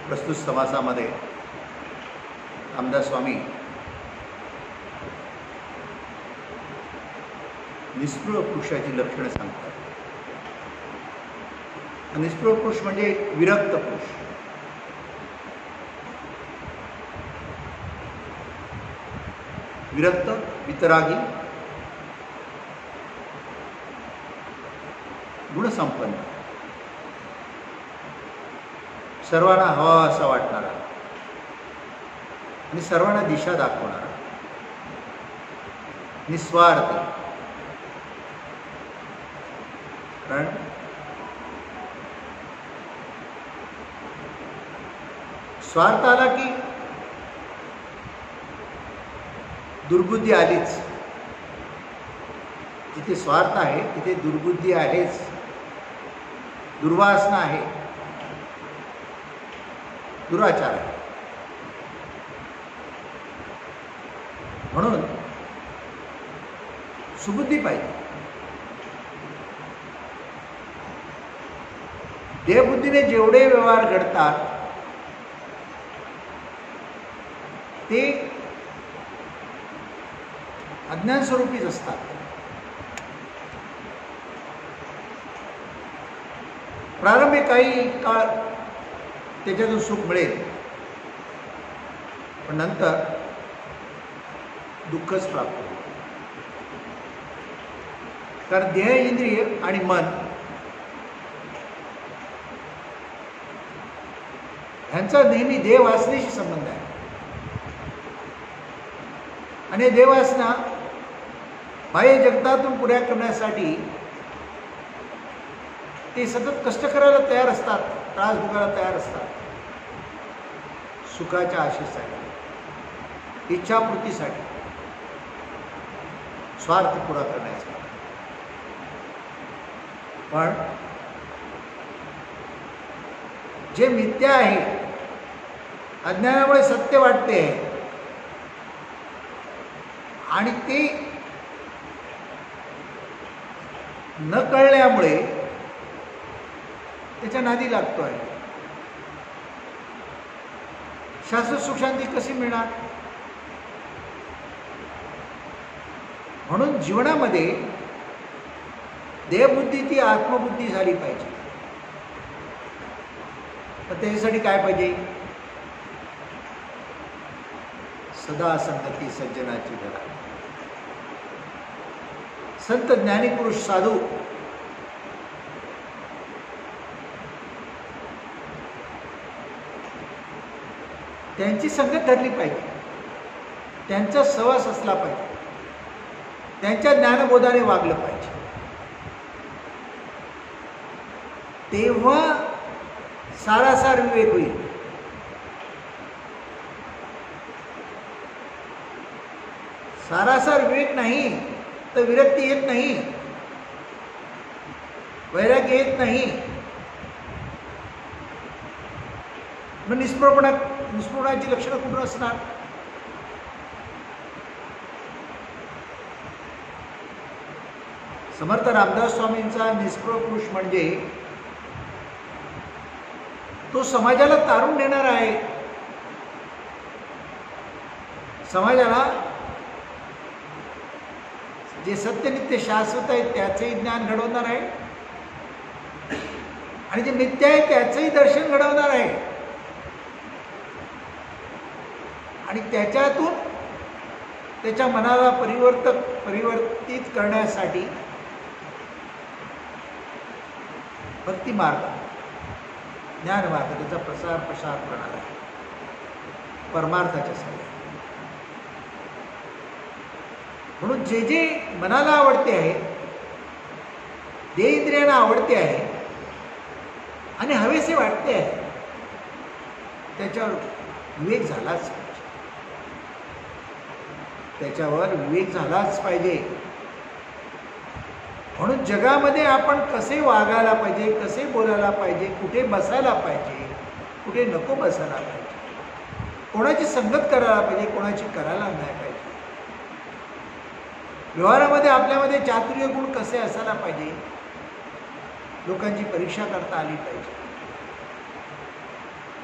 प्रस्तुत समासामध्ये रामदास स्वामी निष्पृह पुरुषाची लक्षणं सांगतात. निष्पृह पुरुष म्हणजे विरक्त पुरुष. विरक्त, वितरागी, गुणसंपन्न, सर्वांना हवा असा वाटणारा आणि सर्वांना दिशा दाखवणारा, निस्वार्थी. कारण स्वार्थ आला की दुर्बुद्धी आलीच. जिथे स्वार्थ आहे तिथे दुर्बुद्धी आहेच, दुर्वासना आहे, दुराचार आहे. म्हणून सुबुद्धी पाहिजे. देहबुद्धीने जेवढे व्यवहार घडतात ते अज्ञान स्वरूपीच असतात. प्रारंभी काही काळ त्याच्यातून सुख मिळेल, पण नंतर दुःखच प्राप्त होईल. कारण देह, इंद्रिय आणि मन ह्यांचा नेहमी देहवासनेशी संबंध आहे. आणि देहवासना बाह्य जगतातून पुऱ्या करण्यासाठी ते सतत कष्ट करायला तयार असतात, त्रास भोगायला तयार असतात. सुखाच्या आशेसाठी, इच्छापूर्तीसाठी, स्वार्थ पुरा करण्यासाठी. पण जे मिथ्या आहे, अज्ञानामुळे सत्य वाटते आणि ते न कळल्यामुळे त्याच्या नादी लागतो आहे. शाश्वत सुखशांती कशी मिळणार? म्हणून जीवनामध्ये देहबुद्धी ती आत्मबुद्धी झाली पाहिजे. तर त्याच्यासाठी काय पाहिजे? सदा संगती सज्जनाची घरा. संत ज्ञानी पुरुष साधू त्यांची संगत धरली पाहिजे, त्यांचा सहवास असला पाहिजे, त्यांच्या ज्ञानबोधाने वागलं पाहिजे. तेव्हा सारासार विवेक होईल. सारासार विवेक नाही तर विरक्ती येत नाही, वैराग्य येत नाही. मग निष्पृहाची लक्षणं कुठून असणार? समर्थ रामदास स्वामींचा निष्पृह पुरुष म्हणजे तो समाजाला तारून नेणार आहे. समाजाला जे सत्यनित्य शाश्वत आहे त्याचंही ज्ञान घडवणार आहे आणि जे नित्य आहे त्याचंही दर्शन घडवणार आहे. आणि त्याच्यातून त्याच्या मनाला परिवर्तित करण्यासाठी भक्ती मार्ग, ज्ञान मार्ग त्याचा प्रसार करणार आहे परमार्थाच्या सहाय्याने. म्हणून जे जे मनाला आवडते आहे, देहेंद्रियांना आवडते आहे आणि हवेसे वाटते आहे, त्याच्यावर विवेक झालाच पाहिजे. त्याच्यावर विवेक झालाच पाहिजे. म्हणून जगामध्ये आपण कसे वागायला पाहिजे, कसे बोलायला पाहिजे, कुठे बसायला पाहिजे, कुठे नको बसायला पाहिजे, कोणाची संगत करायला पाहिजे, कोणाची करायला नाही पाहिजे, व्यवहारामध्ये आपल्यामध्ये चातुर्य गुण कसे असायला पाहिजे लोकांची परीक्षा करता आली पाहिजे.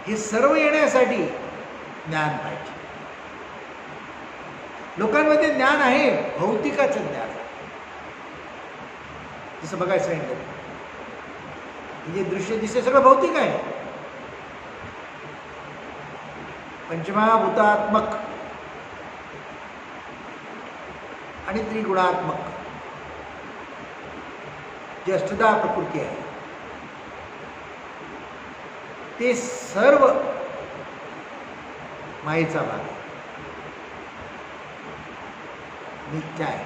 हे सर्व येण्यासाठी ज्ञान पाहिजे. लोकांमध्ये ज्ञान आहे, भौतिकाचं ज्ञान. जसं बघायचं सांगितलं, जे दृश्य दिसते सगळं भौतिक आहे. पंचमहाभूतात्मक आणि त्रिगुणात्मक जी अष्टधा प्रकृती आहे ते सर्व मायेचा भाग आहे, मिथ्या आहे.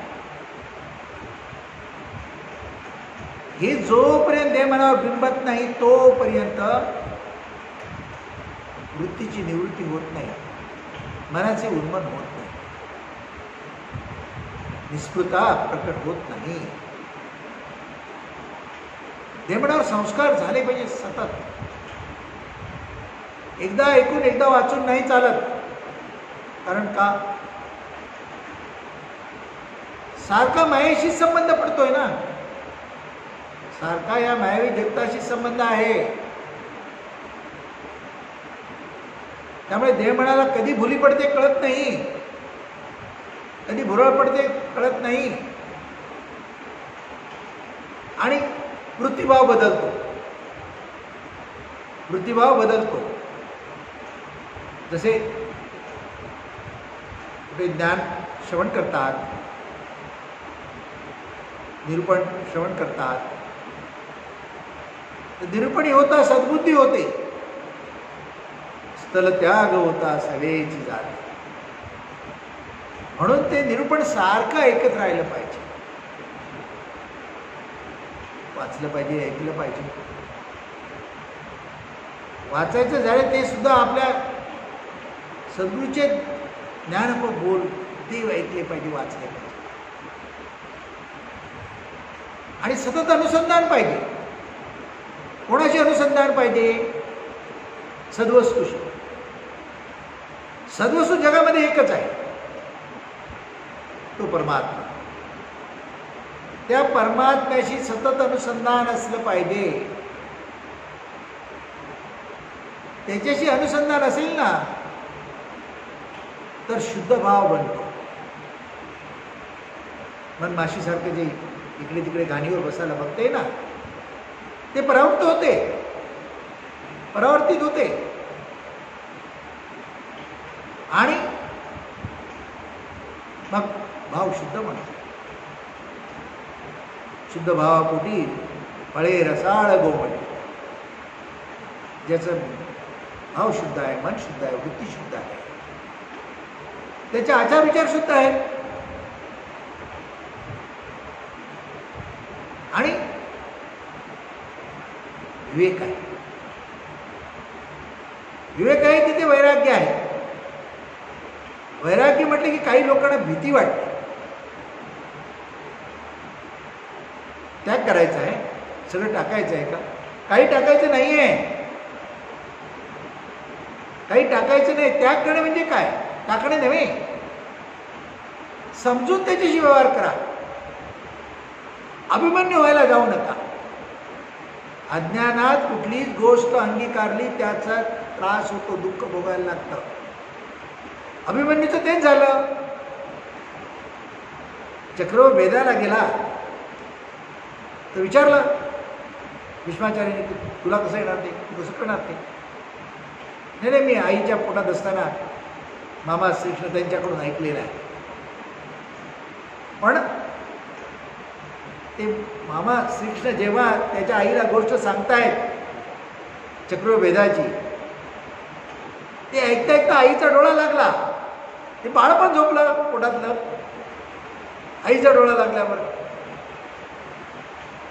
हे जोपर्यंत देह मनावर बिंबत नाही तोपर्यंत वृत्तीची निवृत्ती होत नाही, मनाचे उन्मन होत नाही, निस्पृहता प्रकट होत नाही. देहमनावर संस्कार झाले पाहिजे सतत. एकदा ऐकून एकदा वाचून नाही चालत. कारण का? सारखा मायेशी संबंध पडतोय ना, सारखा या मायावी जगताशी संबंध आहे. त्यामुळे देहमनाला कधी भुली पडते कळत नाही, कधी भुरळ पडते कळत नाही, आणि वृत्तीभाव बदलतो, वृत्तीभाव बदलतो. जसे कुठे ज्ञान श्रवण करतात, निरूपण श्रवण करतात, तर निरूपणी होता सद्बुद्धी होते, स्थल त्याग होता सवेची जाते. म्हणून ते निरूपण सारखं ऐकत राहिलं पाहिजे, वाचलं पाहिजे, ऐकलं पाहिजे. वाचायचं झालं ते सुद्धा आपल्या सद्गुरूचे ज्ञानपर बोल ते ऐकले पाहिजे, वाचले पाहिजे. आणि सतत अनुसंधान पाहिजे. कोणाशी अनुसंधान पाहिजे? सद्वस्तूशी. सद्वस्तू जगामध्ये एकच आहे, तो परमात्मा. त्या परमात्म्याशी सतत अनुसंधान असलं पाहिजे. त्याच्याशी अनुसंधान असेल ना तर शुद्ध भाव बनतो. मन माशीसारखं जे इकडे तिकडे गाणीवर बसायला बघते ना ते परावृत्त होते, परावर्तित होते. आणि मग भाव शुद्ध बनतो. शुद्ध भावापोटी फळे रसाळ गोमट. ज्याचं भाव शुद्ध आहे, मन शुद्ध आहे, वृत्ती शुद्ध आहे, त्याचे आचार विचार शुद्ध आहेत. आणि विवेक आहे. विवेक आहे तिथे वैराग्य आहे. वैराग्य म्हटलं की काही लोकांना भीती वाटते. त्याग करायचा आहे, सगळं टाकायचं आहे का? काही टाकायचं नाही आहे, काही टाकायचं नाही. त्याग करणे म्हणजे काय? टाकणे नव्हे, समजून त्याच्याशी व्यवहार करा. अभिमन्यू व्हायला जाऊ नका. अज्ञानात कुठलीच गोष्ट अंगीकारली त्याचा त्रास होतो, दुःख भोगायला लागतं. अभिमन्यूचं तेच झालं. चक्रव भेदायला गेला तर विचारलं भीष्माचार्याने, तुला कसं येणार ते, तू कसं करणार ते? नाही, मी आईच्या पोटात असताना मामा श्रीकृष्ण त्यांच्याकडून ऐकलेलं आहे. पण ते मामा श्रीकृष्ण जेव्हा त्याच्या आईला गोष्ट सांगतायत चक्रव्यूहाची, ते ऐकता ऐकता आईचा डोळा लागला. ते बाळ पण झोपलं पोटातलं. आईचा डोळा लागल्यावर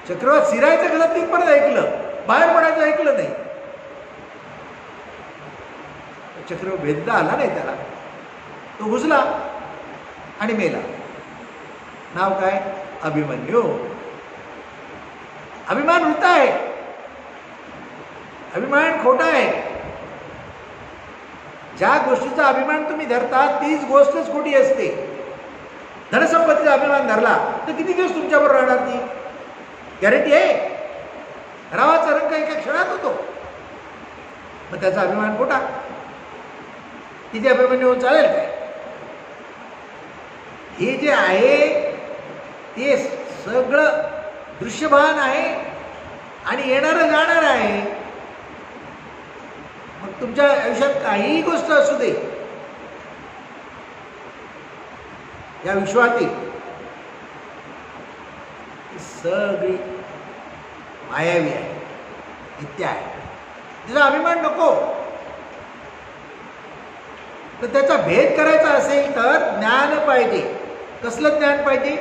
चक्रव्यूह शिरायचं कसं ते परत ऐकलं, बाहेर पडायचं ऐकलं नाही. चक्रव्यूह भेदता आला नाही त्याला. तो घुसला आणि मेला. नाव काय? अभिमन्यू. अभिमान वृत्त आहे, अभिमान खोटा आहे. ज्या गोष्टीचा अभिमान तुम्ही धरता तीच गोष्टच खोटी असते. धनसंपत्तीचा अभिमान धरला तर किती दिवस तुमच्याबरोबर राहणार ती? गॅरंटी आहे? रावाचा रंग एका क्षणात होतो, मग त्याचा अभिमान पोटा. तिथे अभिमन्यू चालेल काय? हे जे आहे ते सगळं दृश्यभान आहे आणि येणारं जाणार आहे. मग तुमच्या आयुष्यात काहीही गोष्ट असू दे, या विश्वातील सगळी मायावी आहे, नित्य आहे. तिचा अभिमान नको. तर त्याचा भेद करायचा असेल तर ज्ञान पाहिजे. कसलं ज्ञान पाहिजे?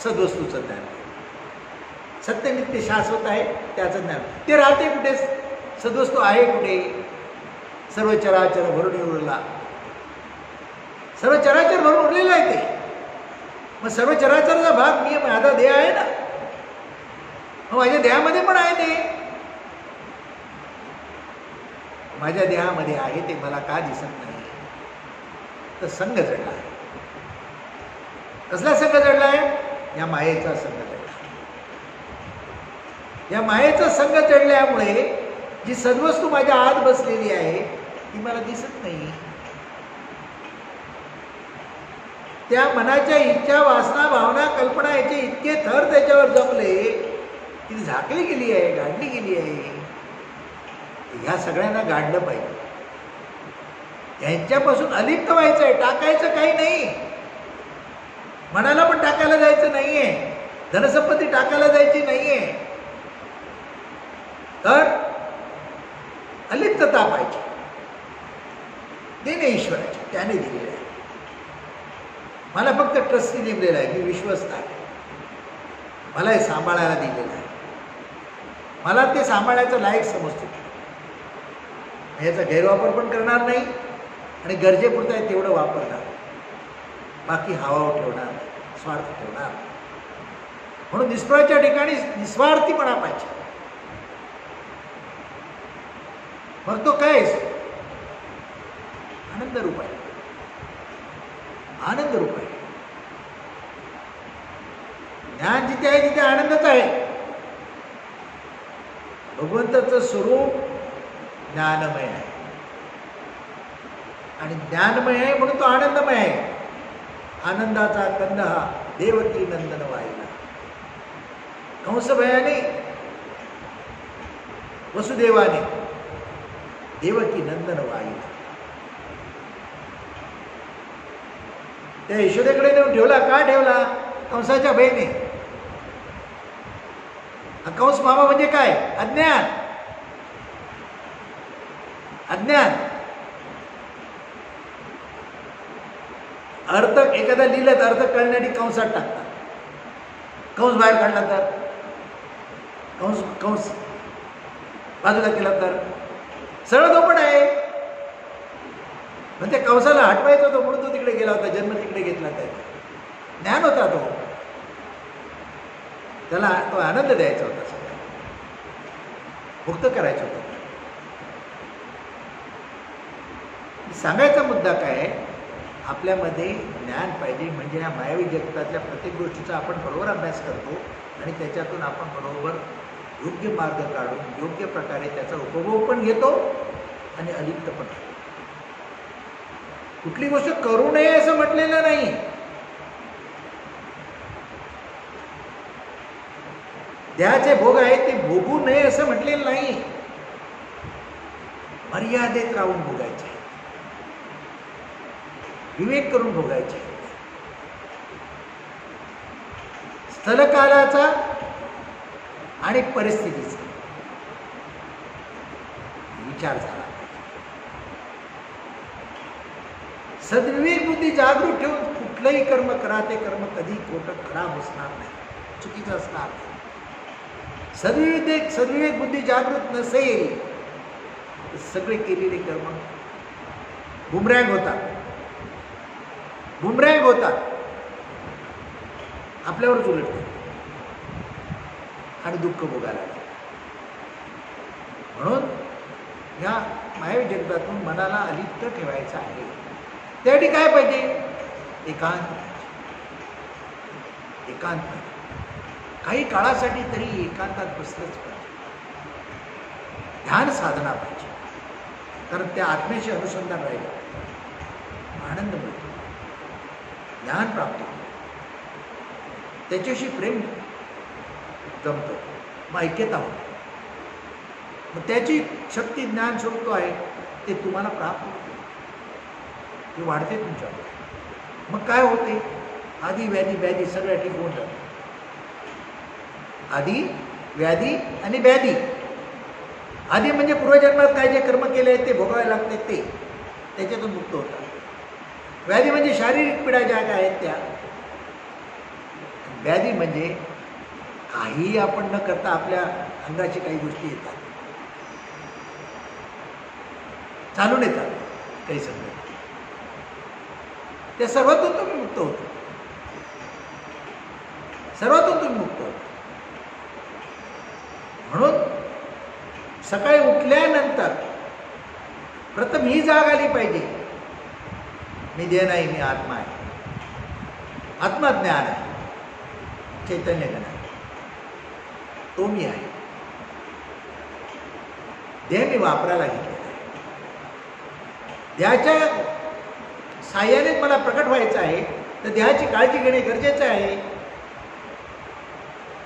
सद्वस्तूचं ज्ञान. सत्य नित्य शाश्वत आहे त्याचं ज्ञान. ते राहते कुठे? सद्वस्तू आहे कुठे? सर्व चराचर भरून उरला. सर्व चराचर भरून उरलेलं आहे ते. मग सर्व चराचरचा भाग मी, माझा देह आहे ना, मग माझ्या देहामध्ये पण आहे ते. माझ्या देहामध्ये आहे ते मला का दिसत नाही? तर संघ जडला आहे. कसला संघ जडला आहे? या मायेचा संघ जडला. या मायेचा संघ जडल्यामुळे जी सद्वस्तू माझ्या आत बसलेली आहे ती मला दिसत नाही. त्या मनाच्या इच्छा, वासना, भावना, कल्पना याचे इतके थर त्याच्यावर जमले की झाकली गेली आहे, गाडली गेली आहे. ह्या सगळ्यांना गाडलं पाहिजे. यांच्यापासून अलिप्त व्हायचं आहे. टाकायचं काही नाही. मनाला पण टाकायला जायचं नाहीये. धनसंपत्ती टाकायला जायची नाहीये. तर अलिप्तता पाहिजे. देणे ईश्वराचे, त्याने दिलेलं आहे. मला फक्त ट्रस्टी नेमलेला आहे. मी विश्वस्त आहे. मला हे सांभाळायला दिलेलं आहे. मला ते सांभाळायचं लायक समजतो. याचा गैरवापर पण करणार नाही आणि गरजेपुरता आहे तेवढं वापरणार. बाकी हवा ठेवणार नाही, स्वार्थ ठेवणार. म्हणून निस्पृहाच्या ठिकाणी निस्वार्थीपणा पाहिजे. मग तो काय? आनंद रूप आहे. आनंद रूप आहे. ज्ञान जिथे आहे तिथे आनंदच आहे. भगवंताचं स्वरूप ज्ञानमय आहे आणि ज्ञानमय आहे म्हणून तो आनंदमय आहे. आनंदाचा कंद हा देवकी नंदन वाहिला. कंसभयाने, वसुदेवाने देवकी नंदन वाहिला. त्या यशोदेकडे नेऊन ठेवला. का ठेवला? कंसाच्या भयने. कंस मामा म्हणजे काय? अज्ञान. अज्ञान. अर्थ एखादा लिहिलं तर अर्थ कळण्यासाठी कंसात टाकतात. कंस बाहेर काढला तर, कंस बाजूला केला तर सरळ धोपट आहे. म्हणजे कंसाला हटवायचं होतं म्हणून तो तिकडे गेला होता. जन्म तिकडे घेतला. त्याचा ज्ञान होता तो. त्याला तो आनंद द्यायचा होता. सगळ्या मुक्त करायचा होता. सांगायचा मुद्दा काय? आपल्यामध्ये ज्ञान पाहिजे. म्हणजे या मायावी जगतातल्या प्रत्येक गोष्टीचा आपण बरोबर अभ्यास करतो आणि त्याच्यातून आपण बरोबर योग्य मार्ग काढून योग्य प्रकारे त्याचा उपभोग पण घेतो आणि अलिप्त पण घेतो. कुठली गोष्ट करू नये असं म्हटलेलं नाही. देहाचे भोग आहेत ते भोगू नये असं म्हटलेलं नाही. मर्यादेत राहून भोगायचे, विवेक करून भोगायचे. स्थलकालाचा आणि परिस्थितीचा विचार झाला. सद्विवेक बुद्धी जागृत ठेवून कुठलंही कर्म करा. ते कर्म कधी खोटं खराब असणार नाही, चुकीचं असणार नाही. सद्विवेक बुद्धी जागृत नसेल तर सगळे केलेले कर्म बुमरॅंग होतात. बुमरॅंग होतात, आपल्यावरच उलटतात आणि दुःख भोगायला लागतात. म्हणून ह्या मायावी जगतातून मनाला अलिप्त ठेवायचं आहे. त्यासाठी काय पाहिजे? एकांत. एकांत काही काळासाठी तरी एकांतात बसलंच पाहिजे. ध्यान साधना पाहिजे, कारण त्या आत्म्याशी अनुसंधान राहिलं आनंद मिळतो, ज्ञान प्राप्त होतं, त्याच्याशी प्रेम जमतं, मग ऐक्यता होतं, मग त्याची शक्ती ज्ञान स्वरूप आहे ते तुम्हाला प्राप्त होते, ते वाढते तुमच्यावर. मग काय होते, आधी व्याधी व्याधी सगळ्या ठीक होऊन जातं. आधी व्याधी आणि व्याधी, आधी म्हणजे पूर्वजन्मात काय जे कर्म केले आहेत ते भोगावे लागते ते, त्याच्यातून मुक्त होतात. व्याधी म्हणजे शारीरिक पीडा ज्या काय आहेत त्या. व्याधी म्हणजे काही आपण न करता आपल्या अंगाची काही गोष्टी येतात, चालून येतात काही सगळं, त्या सर्वातून तुम्ही मुक्त होतो, सर्वातून तुम्ही मुक्त होतो. म्हणून सकाळी उठल्यानंतर प्रथम ही जाग आली पाहिजे, मी देह नाही, मी आत्मा आहे, आत्मज्ञान आहे, चैतन्य गण आहे, तो मी आहे. देह मी वापरायला घेतलेला आहे, देहाच्या साह्याने मला प्रकट व्हायचं आहे, तर देहाची काळजी घेणे गरजेचं आहे.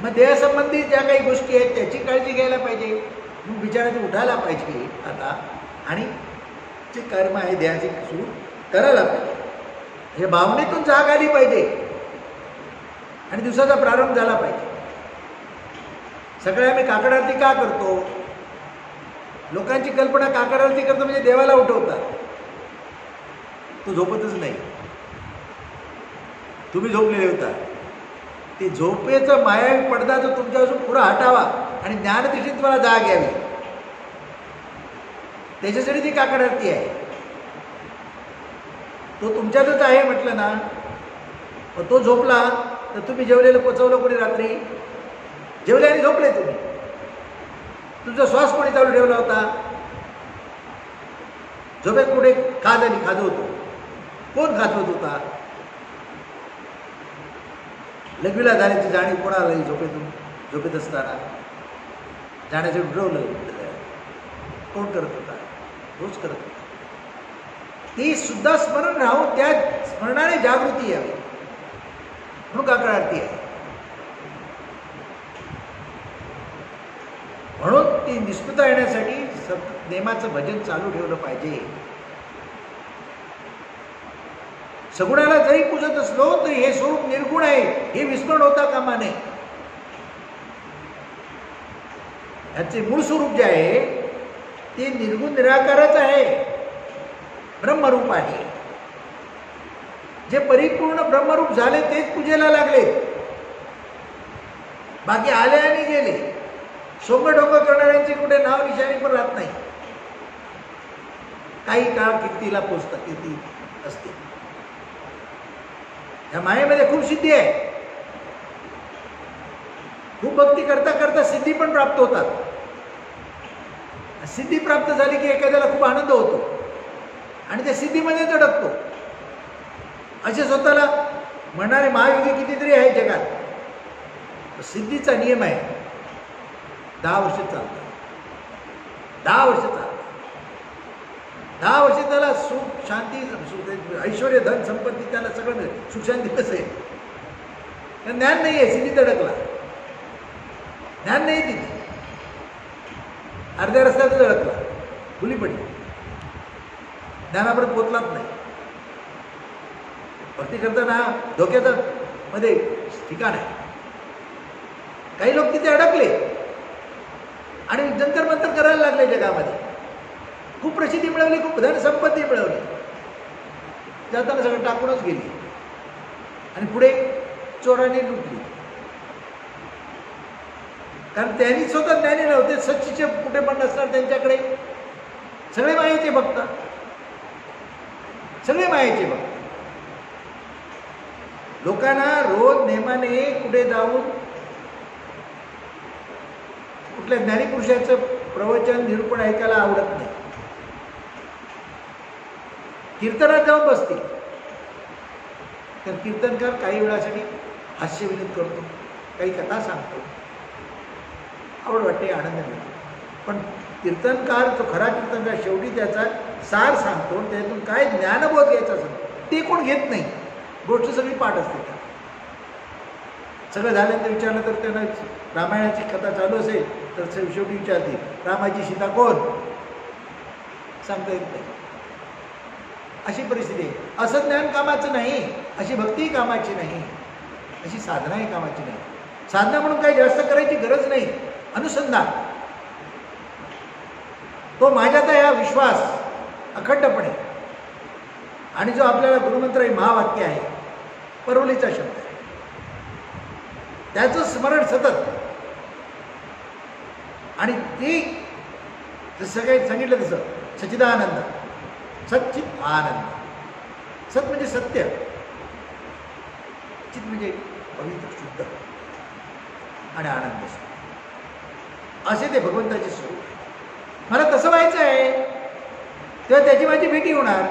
मग देहसंबंधी ज्या काही गोष्टी आहेत त्याची काळजी घ्यायला पाहिजे, मग बिचाराने उठायला पाहिजे आता, आणि जे कर्म आहे देहाची सुरू करायला पाहिजे. हे भावनेतून जाग आली पाहिजे आणि दिवसाचा प्रारंभ झाला पाहिजे. सकाळी आम्ही काकड आरती का करतो, लोकांची कल्पना काकड आरती करतो म्हणजे देवाला उठवतात, तो झोपतच नाही, तुम्ही झोपलेले होता. ते झोपेचं मायावी पडदा जो तुमच्यापासून पुढं हटावा आणि ज्ञानदृष्टीत तुम्हाला जाग यावी, त्याच्यासाठी ती काकड आरती आहे. तो तुमच्यातच आहे म्हटलं ना, मग तो झोपला तर तुम्ही जेवलेलं पचवलं कोणी रात्री, जेवले आणि झोपले तुम्ही, तुमचा श्वास कोणी चालू ठेवला होता, झोपेत कुठे खाजत होतो, कोण खाजवत होता, लघवीला झाल्याची जाणीव कोणाला झोपेत असताना, जाण्याचं उठवलं कोण करत होता, रोज करत होता. ती सुद्धा स्मरण राहून त्या स्मरणाने जागृती यावी म्हणून काकड आरती आहे. म्हणून ती निष्ठुता येण्यासाठी नेमाचं भजन चालू ठेवलं पाहिजे. सगुणाला जरी पूजत असलो तरी हे स्वरूप निर्गुण आहे हे विस्मरण होता कामा नये. याचे मूळ स्वरूप जे आहे ते निर्गुण निराकारच आहे, ब्रह्मरूप आहे. जे परिपूर्ण ब्रह्मरूप झाले तेच पूजेला लागले, बाकी आले आणि गेले. सोंगडोंग करणाऱ्यांची कुठे नाव निशाणी पण राहत नाही. काही काळ कीर्तीला पोचतात, कीर्ती असते. या मायेमध्ये खूप सिद्धी आहे, खूप भक्ती करता करता सिद्धी पण प्राप्त होतात. सिद्धी प्राप्त झाली की एखाद्याला खूप आनंद होतो आणि त्या सिद्धीमध्ये अडकतो. असे स्वतःला म्हणणारे महायोगी कितीतरी आहे जगात. सिद्धीचा नियम आहे 10 वर्ष चालतात, 10 वर्ष चालतात. 10 वर्ष त्याला सुख शांती ऐश्वर धन संपत्ती त्याला सगळं सुख शांती कसं आहे. ज्ञान नाही आहे, सिद्धीत अडकला. ज्ञान नाही तिथे, अर्ध्या रस्त्यातच अडकला, खुली पडली, ज्ञानापर्यंत पोचलाच नाही. भक्ती करताना धोक्याचं मध्ये ठिकाण आहे. काही लोक तिथे अडकले आणि जंतर मंतर करायला लागले जगामध्ये. खूप प्रसिद्धी मिळवली, खूप धन संपत्ती मिळवली, जाताना सगळं टाकूनच गेली आणि पुढे चोराने लुटली. कारण त्यांनी स्वतः ज्ञानी नव्हते, सच्चीचे कुठे पण नसणार त्यांच्याकडे. सगळे मायेचे भक्त, सगळे मायेचे भक्त. लोकांना रोज नेमाने कुठे जाऊन कुठल्या ज्ञानीपुरुषाचं प्रवचन निरूपण ऐकायला आवडत नाही. कीर्तनात जाऊन बसतील, तर कीर्तनकार काही वेळासाठी हास्यविनोद करतो, काही कथा सांगतो, आवड वाटते, आनंद मिळतो. पण कीर्तनकार जो खरा कीर्तनकार शेवटी त्याचा सार सांगतो, त्यातून काय ज्ञानबोध घ्यायचा सांगतो, ते कोण घेत नाही. गोष्ट सगळी पाठ असते. सगळं झाल्यानंतर विचारलं तर त्यांना रामायणाची कथा चालू असेल तर शेवटी विचारतील रामाची सीता कोण, सांगता येत नाही. अशी परिस्थिती आहे. असं ज्ञान कामाचं नाही, अशी भक्तीही कामाची नाही, अशी साधनाही कामाची नाही. साधना म्हणून काही जास्त करायची गरज नाही. अनुसंधान, तो माझ्यात हा विश्वास अखंडपणे, आणि जो आपल्याला गुरुमंत्र हे महावाक्य आहे, परवलीचा शब्द आहे, त्याचं स्मरण सतत. आणि ती जसं काही सांगितलं तसं सच्चिदानंद, सच्चित आनंद. सत म्हणजे सत्य, चित म्हणजे पवित्र शुद्ध, आणि आनंद असे ते भगवंताचे स्वरूप. मला तसं व्हायचं आहे तेव्हा त्याची माझी भेटी होणार,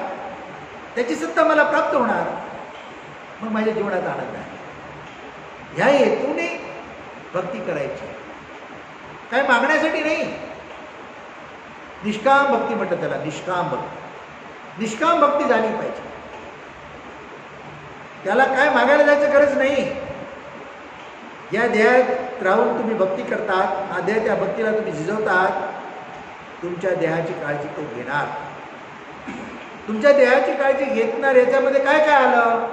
त्याची सत्ता मला प्राप्त होणार, मग माझ्या जीवनात आनंद आहे. ह्या हेतूने भक्ती करायची, काय मागण्यासाठी नाही. निष्काम भक्ती म्हणतात त्याला, निष्काम भक्ती. निष्काम भक्ती झाली पाहिजे. त्याला काय मागायला जायची गरज नाही. या देहात राहून तुम्ही भक्ती करतात, हा देह त्या भक्तीला तुम्ही झिजवतात, तुमच्या देहाची काळजी तो घेणार. तुमच्या देहाची काळजी घेतणार. याच्यामध्ये काय काय आलं?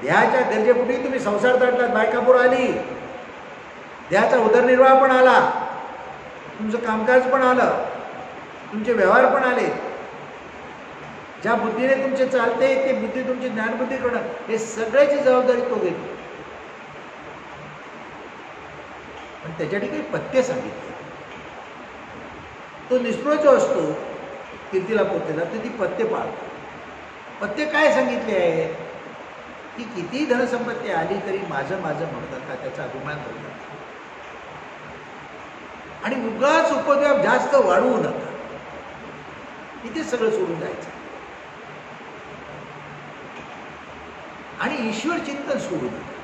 देहाच्या गरजेपोटी तुम्ही संसार ताटलात, बायकापूर आली, देहाचा उदरनिर्वाह पण आला, तुमचं कामकाज पण आलं, तुमचे व्यवहार पण आले. ज्या बुद्धीने तुमचे चालते ते बुद्धी तुमची ज्ञानबुद्धी करणं, हे सगळ्याची जबाबदारी तो घेतो. पण त्याच्यासाठी काही पथ्य सांगितले. तो निष्प्रह जो असतो कीर्तीला पोचलेला, तर ती पथ्य पाळतो. पथ्य काय सांगितले आहे की किती धनसंपत्ती आली तरी माझं माझं म्हणत नका, त्याचा अभिमान करू नका, आणि उगाच उपद्व्याप जास्त वाढवू नका, इथे सगळं सोडून जायचं. आणि ईश्वर चिंतन सोडू नका.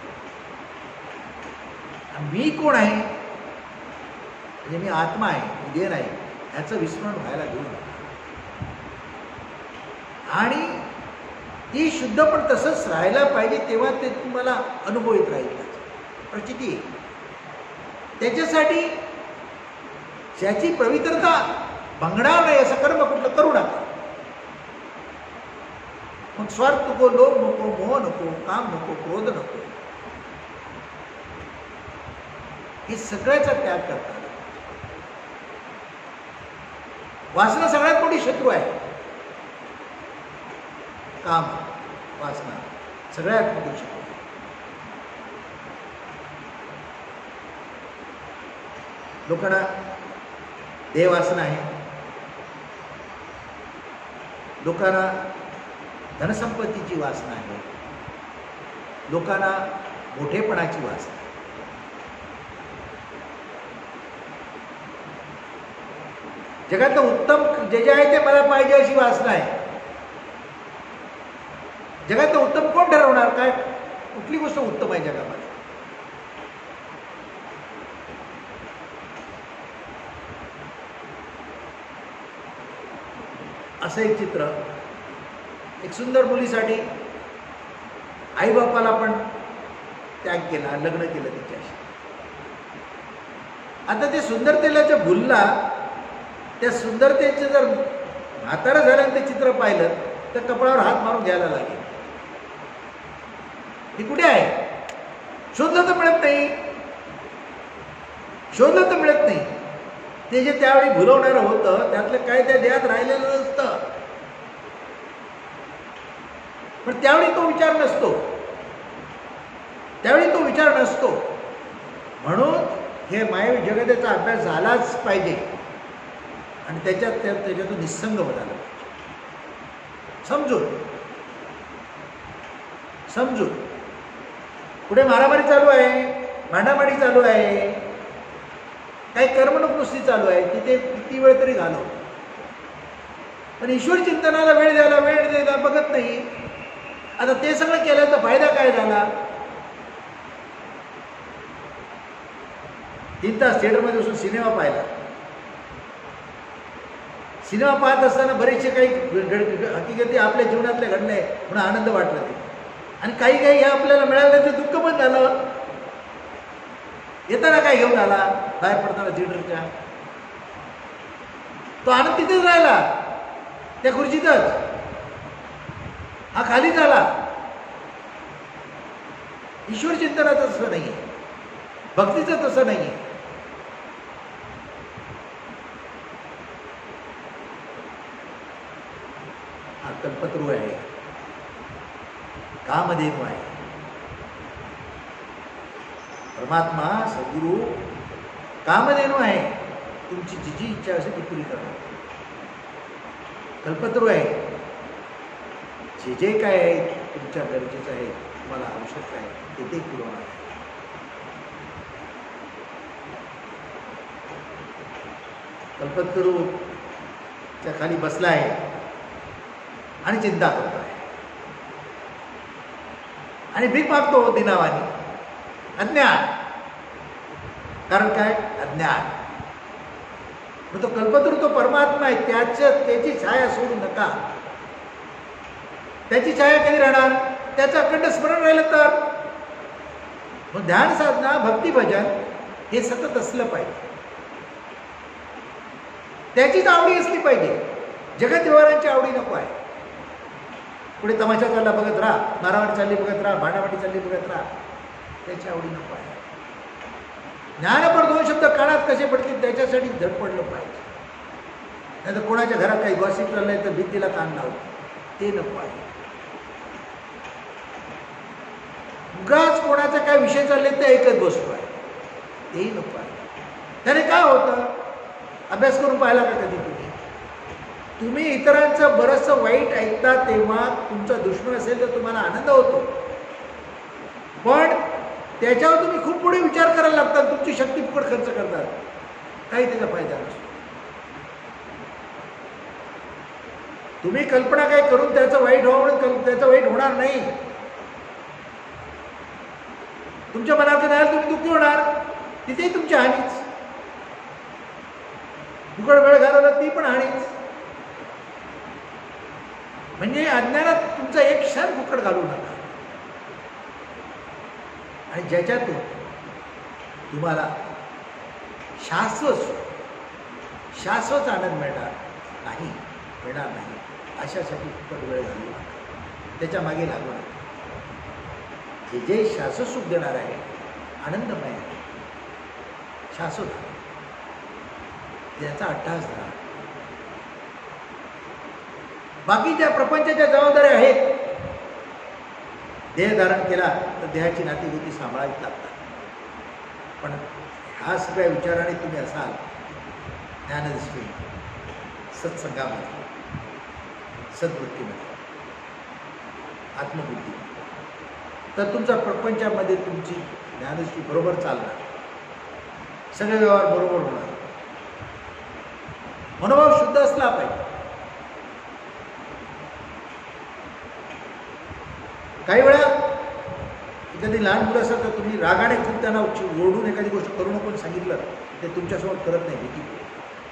मी कोण आहे, म्हणजे मी आत्मा आहे, मी देह नाही, ह्याचं विस्मरण व्हायला देऊ नका. आणि ती शुद्ध पण तसंच राहायला पाहिजे, तेव्हा ते तुम्हाला अनुभव येत राहील, प्रचिती येईल. त्याच्यासाठी ज्याची पवित्रता भंगणार नाही असं कर्म कुठलं करू नका. मग स्वार्थ नको, लोभ नको, मोह नको, काम नको, क्रोध नको, हे सगळ्याचा त्याग करतात. वासना सगळ्यात मोठी शत्रू आहे. काम, वासना सगळ्यात मोठी शत्रू. लोकांना देहवासना आहे, लोकांना धनसंपत्तीची वासना आहे, लोकांना मोठेपणाची वासना आहे. जगातलं उत्तम जे आहे ते मला पाहिजे अशी वासना आहे. जगातलं उत्तम कोण ठरवणार? काय, कुठली गोष्ट उत्तम आहे जगामध्ये? असं एक चित्र, एक सुंदर मुलीसाठी आईबापाला पण त्याग केला, लग्न केलं तिच्याशी. आता ते सुंदरतेला भुलला, त्या सुंदरतेचं जर म्हातारं झाल्यानंतर चित्र पाहिलं तर कपाळावर हात मारून घ्यायला लागेल. ही कुठे आहे? शोधलं तर मिळत नाही, शोधलं तर मिळत नाही. ते जे त्यावेळी भुलवणारं होतं त्यातलं काय त्या देहात राहिलेलं नसतं. पण त्यावेळी तो विचार नसतो, त्यावेळी तो विचार नसतो. म्हणून हे मायवी जगतेचा अभ्यास झालाच पाहिजे, आणि त्याच्यातून निस्संग बनायला पाहिजे. समजून पुढे मारामारी चालू आहे, भांडामारी चालू आहे, काही कर्मणूक नुसती चालू आहे, तिथे किती वेळ तरी घालव. पण ईश्वर चिंतनाला वेळ द्यायला बघत नाही. आता ते सगळं केल्याचा फायदा काय झाला? 3 तास थिएटरमध्ये बसून सिनेमा पाहिला. सिनेमा पाहत असताना बरेचसे काही हकीकती आपल्या जीवनातल्या घडल्या म्हणून आनंद वाटला ते. आणि काही काही हे आपल्याला मिळालं ते दुःख पण झालं. येताना काय घेऊन आला बाहेर पडताना थिएटरच्या, तो आनंद तिथेच राहिला त्या खुर्चीतच, हा खाली झाला. ईश्वर चिंतनाचं तसं नाही आहे, भक्तीचं तसं नाही आहे. हा कल्पतरू आहे, कामधेनू आहे. परमात्मा सद्गुरू कामधेनू आहे, तुमची जी जी इच्छा असेल ती पुरी करणार. कल्पतरू आहे, जे जे काय आहे तुमच्या गरजेचं आहे, तुम्हाला आवश्यक आहे ते ते पुरवणार आहे. कल्पतरूच्या खाली बसला आहे आणि चिंता करतो आहे आणि भीक मागतो दिनावानी. अज्ञान, कारण काय? अज्ञान. मग तो कल्पतरू तो परमात्मा आहे, त्याची छाया सोडू नका. त्याची छाया कधी राहणार? त्याचं अखंड स्मरण राहिलं तर. मग ध्यान साधना, भक्ती भजन हे सतत असलं पाहिजे, त्याचीच आवडी असली पाहिजे. जगत व्यवहारांची आवडी नको आहे. पुढे तमाशा चालला बघत राहा, मारामारी चालली बघत राहा, भांडाभांडी चालली बघत राहा, त्याची आवडी नको आहे. ज्ञानपर 2 शब्द कानात कसे पडतील त्याच्यासाठी धडपडलं पाहिजे. नाही तर कोणाच्या घरात काही गॉसिप चाललंय तर भिंतीला कान लावतो, ते नको आहे. उगाच कोणाचा काय विषय चालले ते ऐकत बसतो आहे, तेही नको आहे. त्याने काय होतं? अभ्यास करून पाहिला का कधी तुम्ही इतरांचं बरंचसं वाईट ऐकता तेव्हा तुमचा दुश्मन असेल तर तुम्हाला आनंद होतो, पण त्याच्यावर तुम्ही खूप पुढे विचार करायला लागतात, तुमची शक्ती फुकट खर्च करतात, काही त्याचा फायदा नसतो. तुम्ही कल्पना काय करून त्याचं वाईट व्हावं, त्याचं वाईट होणार नाही. तुमच्या मनात नाही तुम्ही दुःखी होणार, तिथेही तुमची हानीच. फुकट वेळ घालवला ती पण हानीच. म्हणजे अज्ञानात तुमचा एक क्षण फुकट घालू नका. आणि ज्याच्यातून तुम्हाला शाश्वत आनंद मिळणार नाही, अशासाठी फुकट वेळ घालू नका, त्याच्या मागे लागू नका. जे शाश्वत सुख देणार आहे, आनंदमय आहे, शाश्वत आहे, त्याचा अट्टहास धरा. बाकीच्या प्रपंचाच्या जबाबदाऱ्या आहेत. देह धारण केला तर देहाची नातीगोती सांभाळावी लागतात. पण ह्या सगळ्या विचाराने तुम्ही असाल ज्ञानदृष्टी, सत्संगामध्ये, सद्वृत्तीमध्ये, आत्मबुद्धी, तर तुमचा प्रपंचामध्ये तुमची ज्ञानदृष्टी बरोबर चालणार, सगळे व्यवहार बरोबर होणार. मनोभाव शुद्ध असला पाहिजे. काही वेळा एखादी लहान मुलं असतात तर तुम्ही रागाने खूप त्यांना ओरडून एखादी गोष्ट करू नको सांगितलं ते तुमच्यासमोर करत नाही, भीती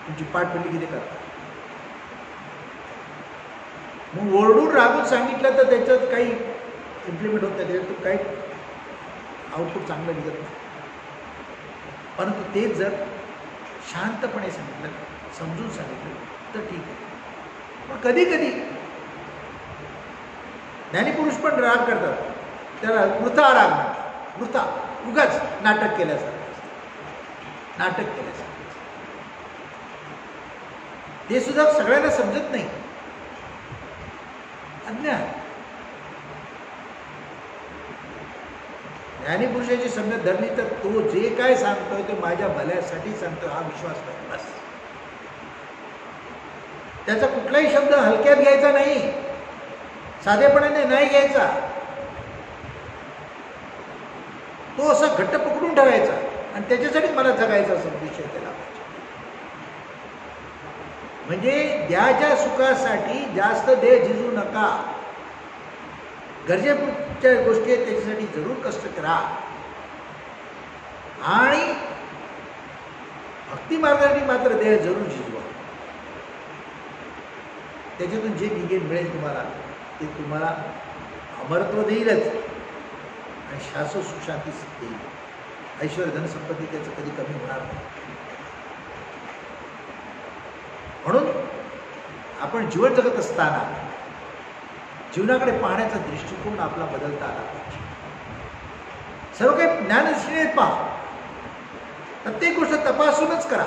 तुमची पाठ पडली की ते करतात. मग ओरडून रागून सांगितलं तर त्याच्यात काही इम्प्लिमेंट होत नाही, त्याच्यातून काही आउटपुट चांगलं निघत नाही. परंतु तेच जर शांतपणे सांगितलं, समजून सांगितलं तर ठीक आहे. पण कधी कधी ज्ञानीपुरुष पण राग करतात, त्याला वृथा राग म्हणतात. वृथा, उगाच नाटक केल्यासारखं, ते सुद्धा सगळ्यांना समजत नाही, अज्ञान. ज्ञानीपुरुषाची समजत धरली तर तो जे काय सांगतोय ते माझ्या भल्यासाठी सांगतोय हा विश्वास नाही, बस. त्याचा कुठलाही शब्द हलक्यात घ्यायचा नाही, साधेपणाने नाही घ्यायचा, तो असा घट्ट पकडून ठेवायचा आणि त्याच्यासाठी मला जगायचा असा विषय केला पाहिजे. म्हणजे द्याच्या सुखासाठी जास्त देह झिजू नका. गरजेच्या गोष्टी आहेत त्याच्यासाठी जरूर कष्ट करा आणि भक्ती मार्गाने मात्र देह जरूर झिजवा. त्याच्यातून जे निगेन मिळेल तुम्हाला ते तुम्हाला अमरत्व देईलच आणि शाश्वत सुशांती देईल. ऐश्वर धनसंपत्ती त्याचं कधी कमी होणार नाही. म्हणून आपण जीवन जगत असताना जीवनाकडे पाहण्याचा दृष्टिकोन आपला बदलता आला पाहिजे. सर्व काही ज्ञानदृष्टीने पहा. प्रत्येक गोष्ट तपासूनच करा.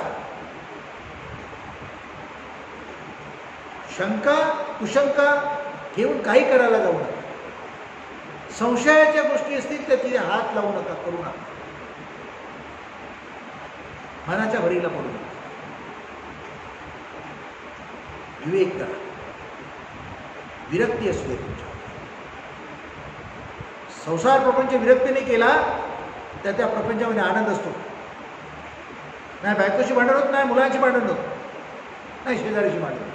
शंका कुशंका घेऊन काही करायला जाऊ नका. संशयाच्या गोष्टी असतील तर तिथे हात लावू नका, करू नका. मनाच्या भरीला पडू नका. विवेक करा. विरक्ती असू दे तुमच्या. संसार प्रपंच विरक्तीने केला तर त्या प्रपंचामध्ये आनंद असतो. नाही बायकोशी भांडण होत, नाही मुलांची भांडण होत, नाही शेजारीची भांडण होत.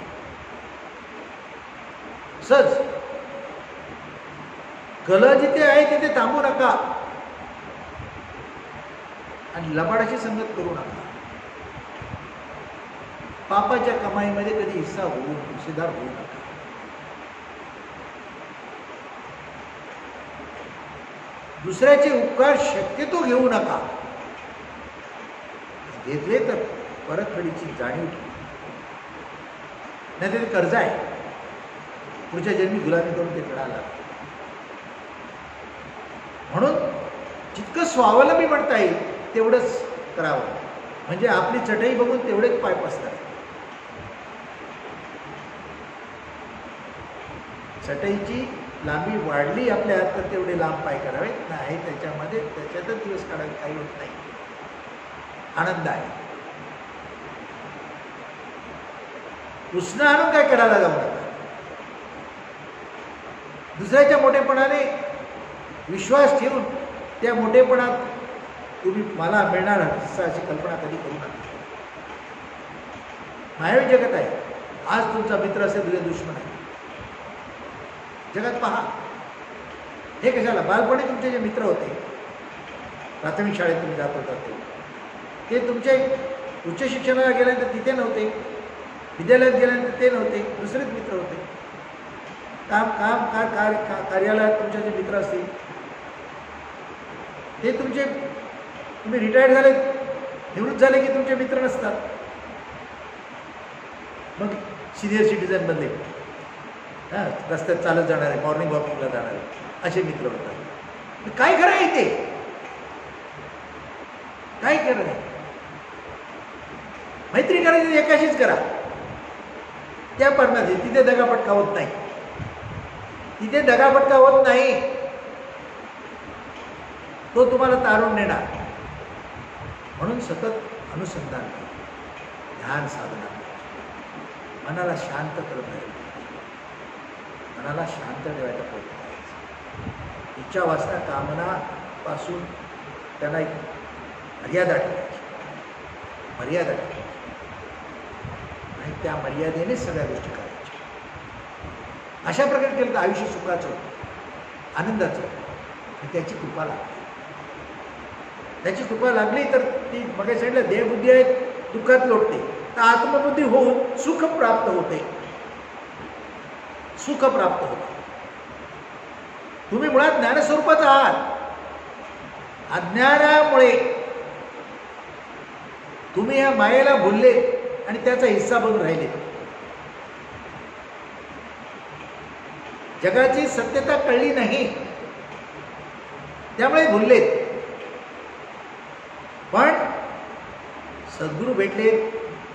सहज कला जिथे आहे तिथे थांबू नका आणि लबाडाची संगत करू नका. पापाच्या कमाईमध्ये कधी हिस्सेदार होऊ नका. दुसऱ्याचे उपकार शक्यतो घेऊ नका. घेतले तर परतफेडीची जाणीव ठेवा. नाही ते कर्ज आहे, पुढच्या जन्मी गुलामी करून ते फेडायला लागतं. म्हणून जितकं स्वावलंबी म्हणता येईल तेवढंच करावं. म्हणजे आपली चटई बघून तेवढेच पाय पसतात. चटईची लांबी वाढली आपल्या हात तर तेवढे लांब पाय करावेत. नाही त्याच्यामध्ये त्याच्यातच दिवस काढावे, काही होत नाही. आनंद आहे. उसनं आणून काय करायला जाऊ नका. दुसऱ्याच्या मोठेपणाने विश्वास ठेवून त्या मोठेपणात तुम्ही मला मिळणार अशी कल्पना कधी करू नका. मायावी जगत आहे. आज तुमचा मित्र असेल, उद्या दुश्मन आहे. जगात पहा. हे कशाला? बालपणी तुमचे जे मित्र होते, प्राथमिक शाळेत तुम्ही जात होता ते तुमचे उच्च शिक्षणाला गेल्यानंतर तिथे नव्हते, विद्यालयात गेल्यानंतर ते नव्हते, दुसरेच मित्र होते. कार्यालयात तुमचे जे मित्र असतील ते तुम्ही रिटायर्ड झाले, निवृत्त झाले की तुमचे मित्र नसतात. मग सिनियर सिटीजन बनले, रस्त्यात चालत जाणारे, मॉर्निंग वॉकिंगला जाणारे, असे मित्र होतात. काय खरं आहे ते? काय खरं आहे? मैत्री करायची एकाशीच करा. त्या परमाधी तिथे दगापटका होत नाही. तिथे दगापटका होत नाही. तो तुम्हाला तारून नेणार. म्हणून सतत अनुसंधान, ध्यान साधना, मनाला शांत करत राहील. मनाला शांत ठेवायचा प्रयत्न करायचा. इच्छा वासना कामनापासून त्यांना एक मर्यादा ठेवायची. मर्यादा ठेवायची आणि त्या मर्यादेनेच सगळ्या गोष्टी करायच्या. अशा प्रकारे केलं तर आयुष्य सुखाचं होतं, आनंदाचं होतं. त्याची कृपा लागते. त्याची कृपा लागली तर ती मग सांगितलं देहबुद्धी आहे, दुःखात लोटते. तर आत्मबुद्धी होऊन सुख प्राप्त होते. सुख प्राप्त होते. तुम्ही मुळात ज्ञानस्वरूपाचा आहात. अज्ञानामुळे तुम्ही या मायेला भुलले आणि त्याचा हिस्सा बनून राहिले. जगाची सत्यता कळली नाही त्यामुळे भुललेत. पण सद्गुरू भेटलेत,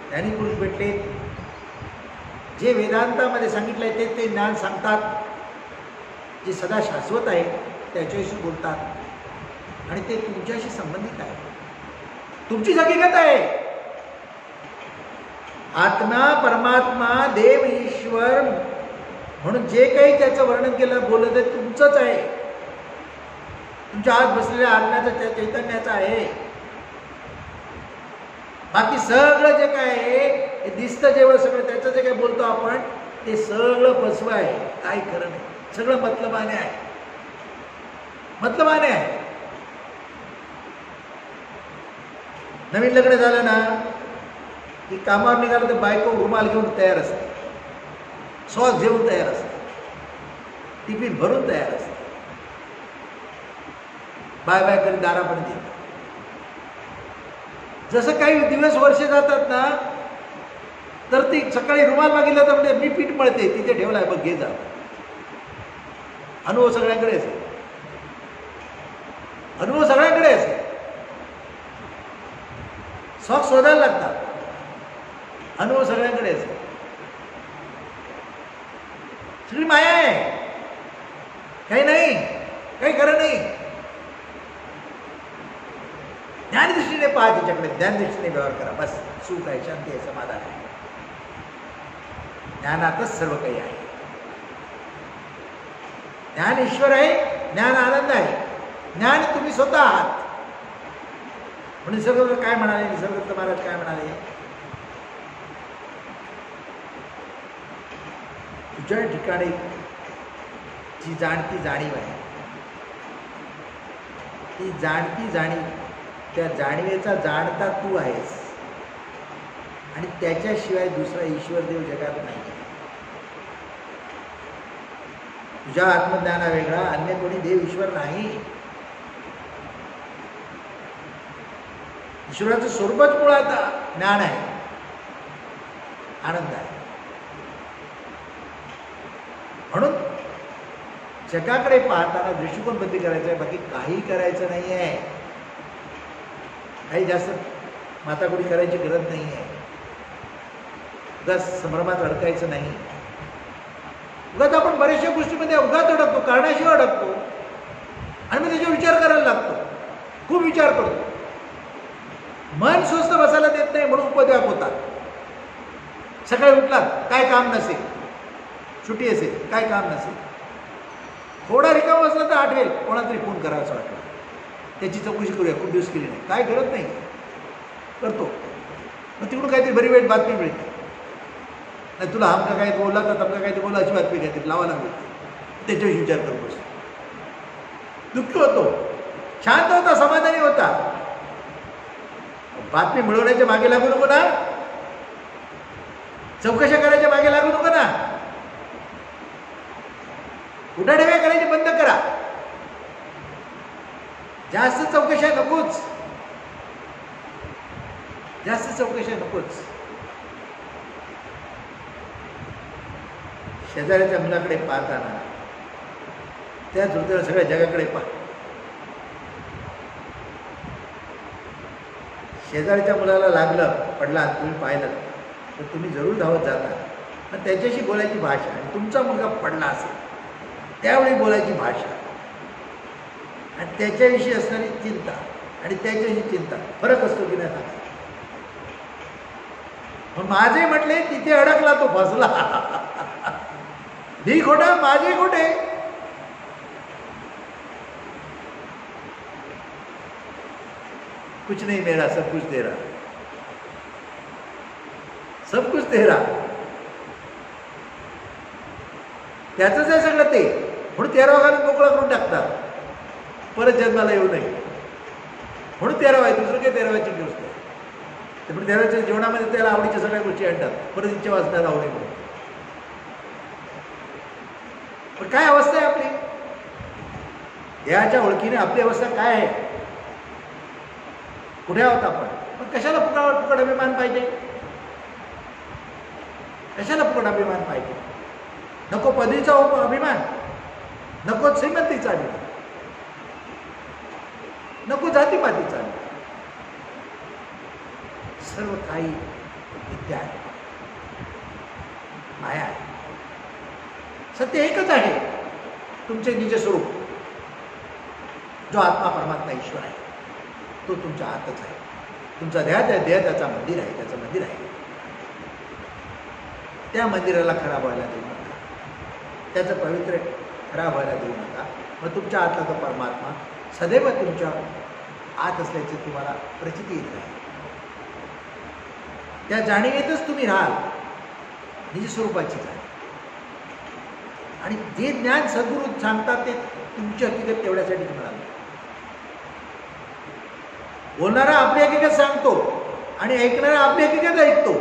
ज्ञानीपुरुष भेटलेत, जे वेदांतामध्ये सांगितलंय ते ज्ञान सांगतात. जे सदा शाश्वत आहे त्याच्याशी बोलतात आणि ते तुमच्याशी संबंधित आहे. तुमचीच हकीकत आहे. आत्मा, परमात्मा, देव, ईश्वर म्हणून जे काही त्याचं वर्णन केलं, बोलत आहे तुमचंच आहे. तुमच्या आत बसलेल्या आत्म्याचं, त्या चैतन्याचं आहे. बाकी सगळं जे काय आहे हे दिसतं, जेव्हा सगळं त्याचं जे काय बोलतो आपण ते सगळं फसवं आहे. काय खरं नाही. सगळं मतलबाने आहे. मतलबाने आहे. नवीन लग्न झालं ना की कामावर निघालं तर बायको रुमाल घेऊन तयार असते, सॉस घेऊन तयार असते, टिफिन भरून तयार असते, बाय बाय करी दारापर्यंत येते. जसं काही दिवस वर्ष जातात ना, तर ती सकाळी रुमाल मागितलं तर म्हणजे मी पीठ मळते, तिथे ठेवलाय बघ घे जा. अनुभव सगळ्यांकडे असेल, अनुभव सगळ्यांकडे असेल. सॉक्स शोधायला लागतात, अनुभव सगळ्यांकडे असेल. सगळी माया आहे, काही नाही, काही खरं नाही. ज्ञानदृष्टीने पहा त्याच्याकडे, ज्ञानदृष्टीने व्यवहार करा, बस सुख आहे, शांती आहे, समाधान आहे. ज्ञानातच सर्व काही आहे. ज्ञान ईश्वर आहे, ज्ञान आनंद आहे, ज्ञान तुम्ही स्वतः आहात. म्हणून निसर्गदत्त काय म्हणाले, निसर्गदत्त महाराज काय म्हणाले, तुझ्या ठिकाणी जी जाणती जाणीव आहे, ती जाणती जाणीव, त्या जाणीवेचा जाणता तू आहेस आणि त्याच्याशिवाय दुसरा ईश्वर देव जगात नाही. तुझ्या आत्मज्ञाना वेगळा अन्य कोणी देव ईश्वर नाही. ईश्वराचं स्वरूपच मुळात ज्ञान आहे, आनंद आहे. म्हणून जगाकडे पाहताना दृष्टिकोन बदली करायचा आहे, बाकी काही करायचं नाही आहे. काही जास्त माताकुडी करायची गरज नाही आहे. उगाच संभ्रमात अडकायचं नाही. उगाच आपण बऱ्याचशा गोष्टीमध्ये उगाच अडकतो, कारणाशिवाय अडकतो आणि मग त्याच्यावर विचार करायला लागतो, खूप विचार करतो. मन स्वस्थ बसायला देत नाही म्हणून उपद्व्याप होतात. सकाळी उठलात, काय काम नसेल, सुट्टी असेल, काय काम नसेल, थोडा रिकाम बसला तर आठवेल कोणाला तरी फोन करायचं वाटलं, त्याची चौकशी करूया, खूप दिवस केली नाही, काय गरज नाही, करतो. मग तिकडून काहीतरी बरी वाईट बातमी मिळते, नाही तुला आमका काय बोलला तर तमका काहीतरी बोला अशी बातमी काहीतरी लावा लागली, त्याच्याविषयी विचार करत बसतो. दुःखी होतो, शांत होता, समाधानी होता. बातमी मिळवण्याच्या मागे लागू नको ना, चौकशा करायच्या मागे लागू नको ना, उठाठेव्या करायची बंद करा. जास्त चौकशा नकोच, जास्त चौकशा नकोच. शेजाऱ्याच्या मुलाकडे पाहताना त्या हृदयाला सगळ्या जगाकडे पहा. शेजाऱ्याच्या मुलाला लागलं, पडला, तुम्ही पाहिलं तर तुम्ही जरूर धावत जाता, पण त्याच्याशी बोलायची भाषा, आणि तुमचा मुलगा पडला असेल त्यावेळी बोलायची भाषा आणि त्याच्याविषयी असणारी चिंता आणि त्याच्याविषयी चिंता, फरक असतो की नाही. मग माझे म्हटले तिथे अडकला तो फसला. मी खोटा, माझे खोटे. कुछ नहीं मेरा, सब कुछ तेरा, सब कुछ तेरा. त्याचंच आहे सगळं ते. म्हणून 13वा घालून मोकळा करून टाकतात, परत जन्माला येऊ नये म्हणून 13वा आहे. दुसरं काही 13वाची गोष्ट आहे. त्यामुळे 13व्याच्या जेवणामध्ये त्याला आवडीच्या सगळ्या गोष्टी आणतात, परत इच्छा वाचण्याला आवडी म्हणून. पण काय अवस्था आहे आपली देहाच्या ओळखीने? आपली अवस्था काय आहे? कुठे आहोत आपण? पण कशाला फुकट अभिमान पाहिजे? कशाला फुकट अभिमान पाहिजे? नको पदवीचा अभिमान, नको श्रीमंतीचा अभिमान, नको जातीपातीचा अभिमान. सर्व काही विद्या आहे, माया आहे. सत्य एकच आहे, तुमचे निज स्वरूप, जो आत्मा परमात्मा ईश्वर आहे, तो तुमच्या आतच आहे. तुमचा देह त्याचा मंदिर आहे, त्याचं मंदिर आहे. त्या मंदिराला खराब व्हायला देऊ नका, त्याचं पवित्र खराब व्हायला देऊ नका. मग तुमच्या आतला तो परमात्मा सदैव तुमच्या आत असल्याची तुम्हाला प्रचिती येत आहे. त्या जाणीवेतच तुम्ही राहाल, निज स्वरूपाची जाणीव. आणि जे ज्ञान सद्गुरू सांगतात ते तुमची हकीकत तेवढ्यासाठी मिळालं. बोलणारा आपली हकीकत सांगतो, आणि ऐकणारा आपली हकीकत ऐकतो.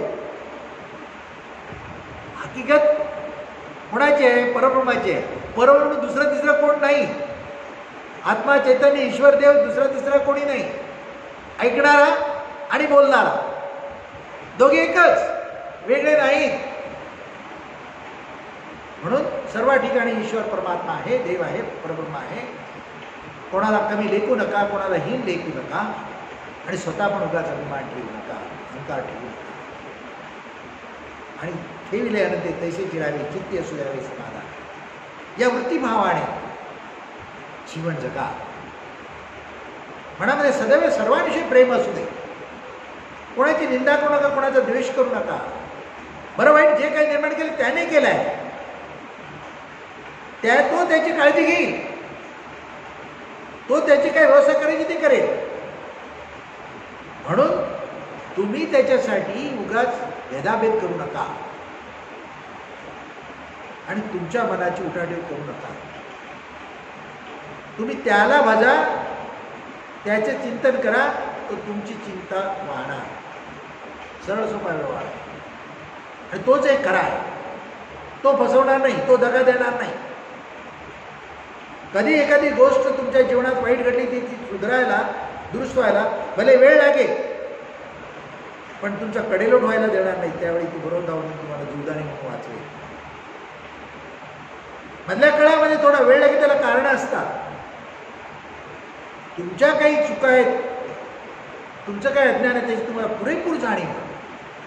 हकीकत कोणाची आहे? परब्रह्माची आहे. परब्रह्म दुसरा तिसरा कोण नाही. आत्मा, चैतन्य, ईश्वर, देव दुसरा तिसरा कोणी नाही. ऐकणारा आणि बोलणारा दोघे एकच, वेगळे नाहीत. म्हणून सर्व ठिकाणी ईश्वर परमात्मा आहे, देव आहे, परब्रह्म आहे. कोणाला कमी लेखू नका, कोणाला हीन लेखू नका आणि स्वतः पण उगाच अभिमान ठेवू नका, अहंकार ठेवू नका. आणि ठेविले अनंते तैसे चिरावे, चित्ती असू द्यावे समाधान. या वृत्तीभावाने जीवन जगा. मनामध्ये सदैव सर्वांविषयी प्रेम असू दे. कोणाची निंदा करू नका, कोणाचा द्वेष करू नका. बरं वाईट जे काही निर्माण केलं त्याने केलंय, तो त्याची काळजी घेईल. तो त्याची काय व्यवस्था करायची ते करेल. म्हणून तुम्ही त्याच्यासाठी उगाच भेदाभेद करू नका आणि तुमच्या मनाची उठाठेव करू नका. तुम्ही त्याला भजा, त्याचे चिंतन करा, तो तुमची चिंता वाहणार. सरळ सोपा व्यवहार आणि तोच एक खरा आहे. तो फसवणार नाही, तो दगा देणार नाही. कधी एखादी गोष्ट तुमच्या जीवनात वाईट घडली ती सुधारायला, दुरुस्त व्हायला भले वेळ लागेल, पण तुमच्या कडेलोट व्हायला देणार नाही. त्यावेळी ती बरोबर धावून तुम्हाला जीवदानी म्हणून वाचवेल. मधल्या काळामध्ये थोडा वेळ लागेल, त्याला कारणं असतात. तुमच्या काही चुका आहेत, तुमचं काही अज्ञान आहे, त्याची तुम्हाला पुरेपूर जाणीव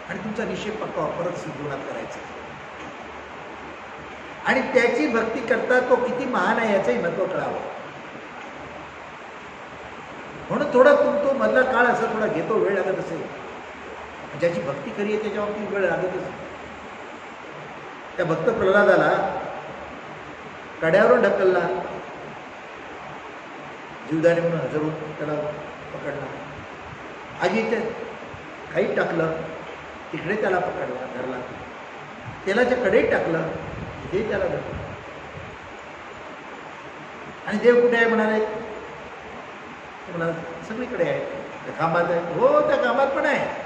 आणि तुमचा निश्चय पक्का परत जीवनात करायचा आणि त्याची भक्ती करता तो किती महान आहे याचंही महत्त्व कळावं. म्हणून थोडा तो मधला काळ असा थोडा घेतो, वेळ लागत असेल. ज्याची भक्ती खरी आहे त्याच्या बाबतीत वेळ लागतच नाही. त्या भक्त प्रल्हादाला कड्यावरून ढकलला, जीवदानी म्हणून हजरून त्याला पकडला. आगीच्या खाईत टाकलं, तिकडे त्याला पकडला, धरला. तेलाच्या कढईत टाकलं, हे त्याला धरलं. आणि देव कुठे आहे म्हणाले? म्हणाला सगळीकडे आहे. त्या खांबात आहे. हो, त्या खांबात पण आहे.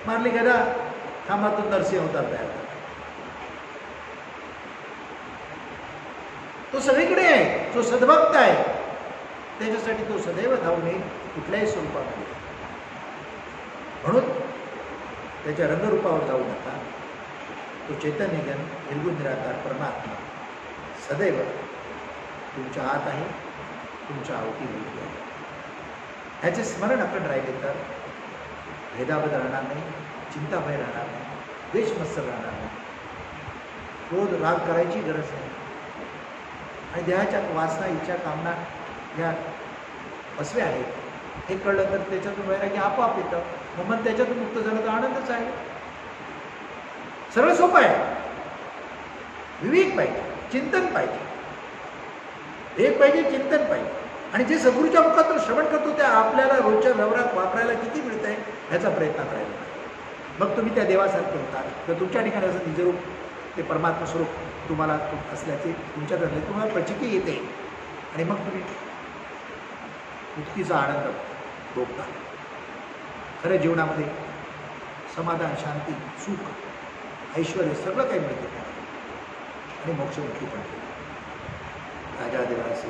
मारली गदा, खांबातून नरसिंह अवतार तयार. तो सगळीकडे आहे. जो सद्भक्त आहे त्याच्यासाठी तो सदैव धावून येईल कुठल्याही स्वरूपामध्ये. म्हणून त्याच्या रंगरूपावर जाऊ नका. तो चैतन्यघन, निर्गुण निराकार परमात्मा सदैव तुमच्या आत आहे, तुमच्या अवतीभोवती आहे. ह्याचे स्मरण आपण राहिले तर भेदाभेद राहणार नाही, चिंताभय राहणार नाही, द्वेषमत्सर राहणार नाही, क्रोध राग करायची गरज नाही. आणि देहाच्या वासना, इच्छा, कामना ह्या फसव्या आहेत हे कळलं तर त्याच्यातून वैराग्य आपोआप येतं. मग मन त्याच्यातून मुक्त झालं तर आनंदच आहे. सरळ सोपं आहे. विवेक पाहिजे, चिंतन पाहिजे, एक पाहिजे, चिंतन पाहिजे. आणि जे सद्गुरूच्या मुखातून श्रवण करतो त्या आपल्याला रोजच्या व्यवहारात वापरायला किती मिळत आहे ह्याचा प्रयत्न करायला. मग तुम्ही त्या देवासारखे होता. तर तुमच्या ठिकाणी असं निजरूप ते परमात्मा स्वरूप तुम्हाला असल्याचे तुमच्यात असले तुम्हाला प्रचिती येते आणि मग तुम्ही मुक्तीचा आनंद भोगता. खऱ्या जीवनामध्ये समाधान, शांती, सुख, ऐश्वर सगळं काही मिळतं आणि मोक्षमुक्ती पण. राजा देवास